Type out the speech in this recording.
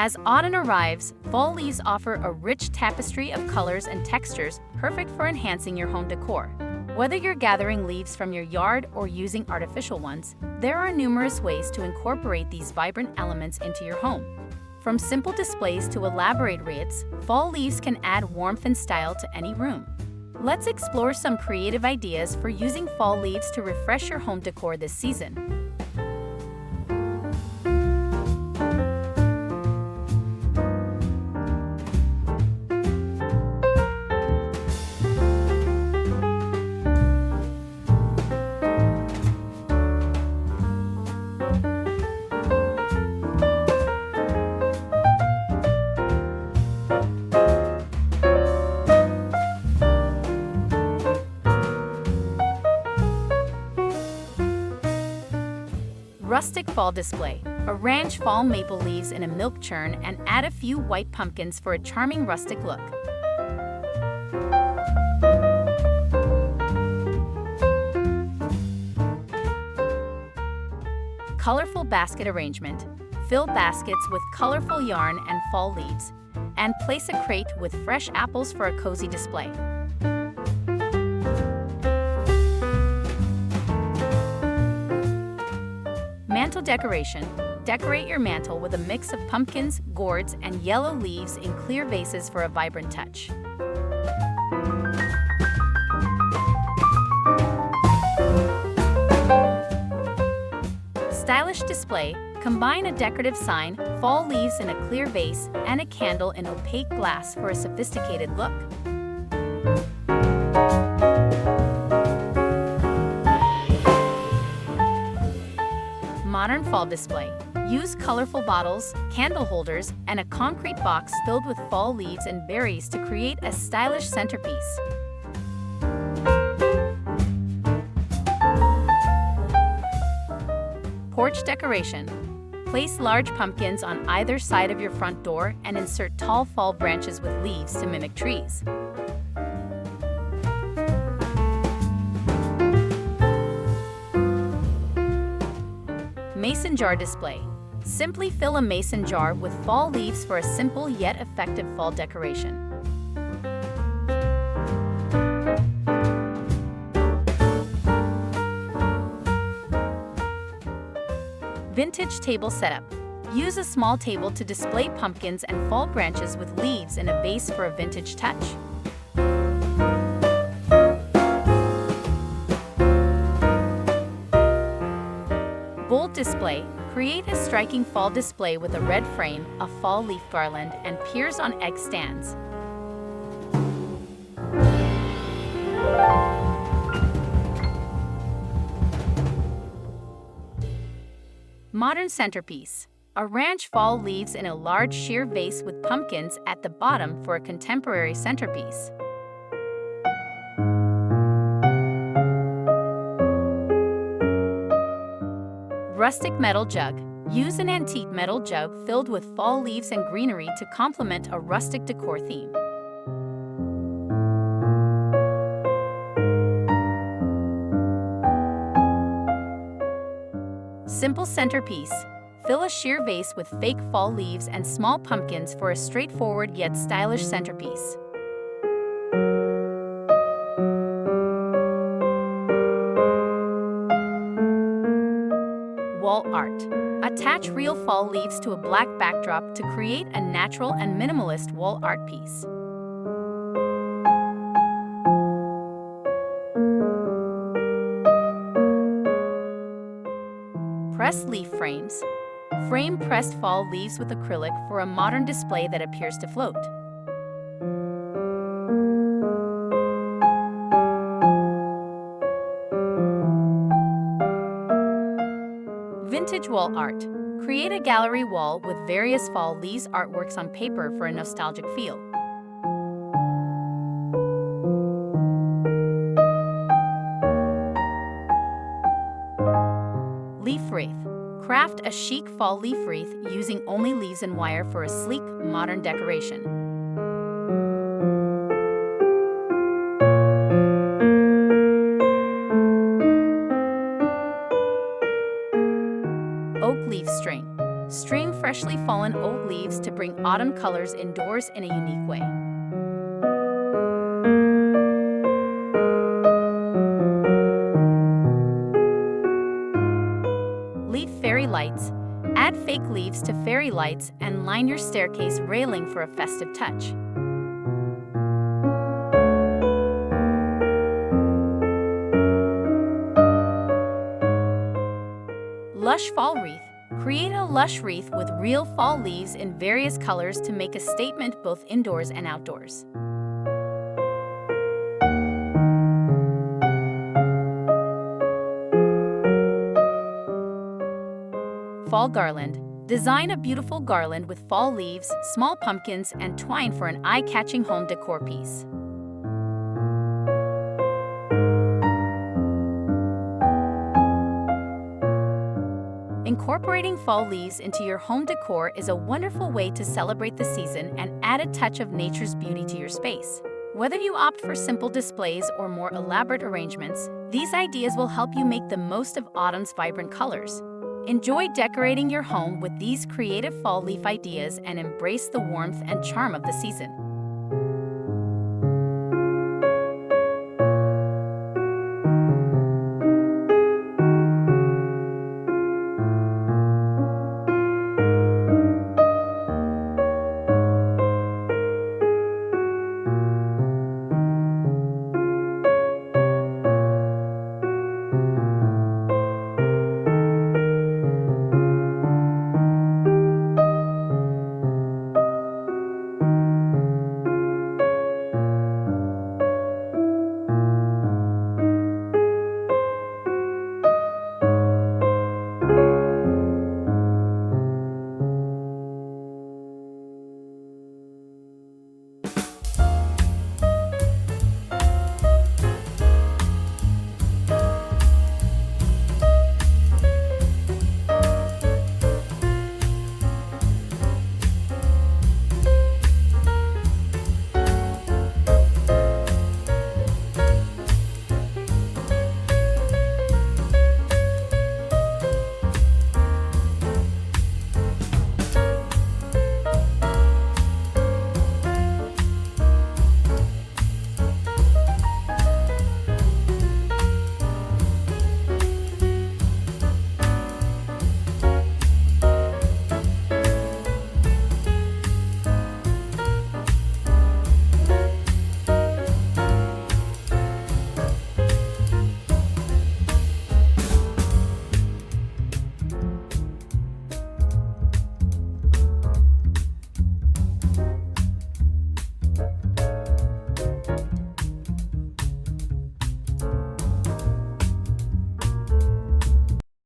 As autumn arrives, fall leaves offer a rich tapestry of colors and textures perfect for enhancing your home decor. Whether you're gathering leaves from your yard or using artificial ones, there are numerous ways to incorporate these vibrant elements into your home. From simple displays to elaborate wreaths, fall leaves can add warmth and style to any room. Let's explore some creative ideas for using fall leaves to refresh your home decor this season. Rustic fall display. Arrange fall maple leaves in a milk churn and add a few white pumpkins for a charming rustic look. Colorful basket arrangement. Fill baskets with colorful yarn and fall leaves, and place a crate with fresh apples for a cozy display. Mantle decoration. Decorate your mantle with a mix of pumpkins, gourds, and yellow leaves in clear vases for a vibrant touch. Stylish display. Combine a decorative sign, fall leaves in a clear vase, and a candle in opaque glass for a sophisticated look. Modern fall display. Use colorful bottles, candle holders, and a concrete box filled with fall leaves and berries to create a stylish centerpiece. Porch decoration. Place large pumpkins on either side of your front door and insert tall fall branches with leaves to mimic trees. Mason jar display. Simply fill a mason jar with fall leaves for a simple yet effective fall decoration. Vintage table setup. Use a small table to display pumpkins and fall branches with leaves in a vase for a vintage touch. Bold display. Create a striking fall display with a red frame, a fall leaf garland, and piers on egg stands. Modern centerpiece. Arrange fall leaves in a large sheer vase with pumpkins at the bottom for a contemporary centerpiece. Rustic metal jug. Use an antique metal jug filled with fall leaves and greenery to complement a rustic decor theme. Simple centerpiece. Fill a sheer vase with fake fall leaves and small pumpkins for a straightforward yet stylish centerpiece. Wall art. Attach real fall leaves to a black backdrop to create a natural and minimalist wall art piece. Pressed leaf frames. Frame pressed fall leaves with acrylic for a modern display that appears to float. Vintage wall art. Create a gallery wall with various fall leaves artworks on paper for a nostalgic feel. Leaf wreath. Craft a chic fall leaf wreath using only leaves and wire for a sleek, modern decoration. Oak leaf string. Stream freshly fallen oak leaves to bring autumn colors indoors in a unique way. Leaf fairy lights. Add fake leaves to fairy lights and line your staircase railing for a festive touch. Lush fall wreath. Create a lush wreath with real fall leaves in various colors to make a statement both indoors and outdoors. Fall garland. Design a beautiful garland with fall leaves, small pumpkins, and twine for an eye-catching home decor piece. Incorporating fall leaves into your home decor is a wonderful way to celebrate the season and add a touch of nature's beauty to your space. Whether you opt for simple displays or more elaborate arrangements, these ideas will help you make the most of autumn's vibrant colors. Enjoy decorating your home with these creative fall leaf ideas and embrace the warmth and charm of the season.